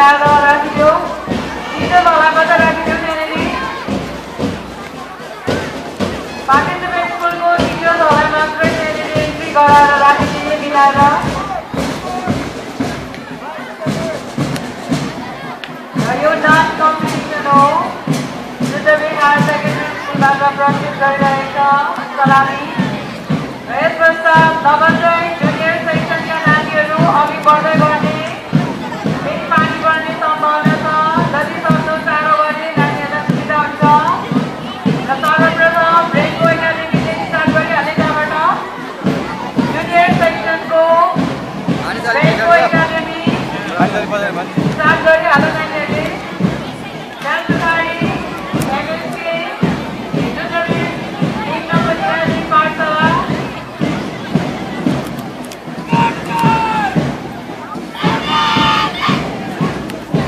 मिलाएर राखिदियो तिम्रो भलाबाट राखिदियो त्यहाँनिर पार्टिसिपेट स्कुलको टिचर्सहरूलाई मात्रै त्यहाँनिर एन्ट्री गराएर राखिदिने मिलाएर यो डान्स कम्पिटिसन हो जुन हायर सेकेन्डरी स्कुलबाट प्रस्तुत गरिरहेका सलामी र यस पश्चात नगर्दै जुनियर सेक्सनका नानीहरू अघि बढ्दै गर्ने फेरि पानी पर्ने सम्भावना छ जति सक्दो चाँडो गर्ने नानीहरूलाई सुविधा हुन्छ र सर्वप्रथम रेनको एकाडेमीले स्टार्ट गरिहाले त्यहाँबाट जुनियर सेक्सनको रेनको एकाडेमी स्टार्ट गरिहाल्यो नानीहरूले त्यस पछाडि एमएसके जुनियर एक नम्बर ट्रेनिङ पाठशाला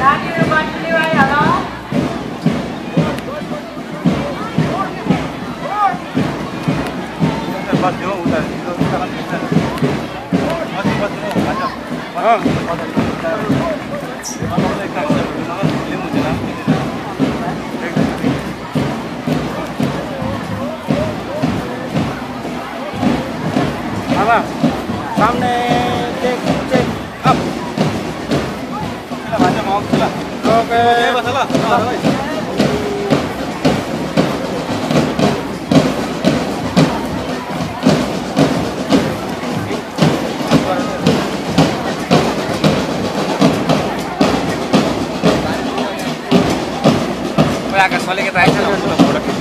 नानीहरू कन्टिन्यू आइहाल सामने चेक चेक अप ओके आकाश वाले के प्राइस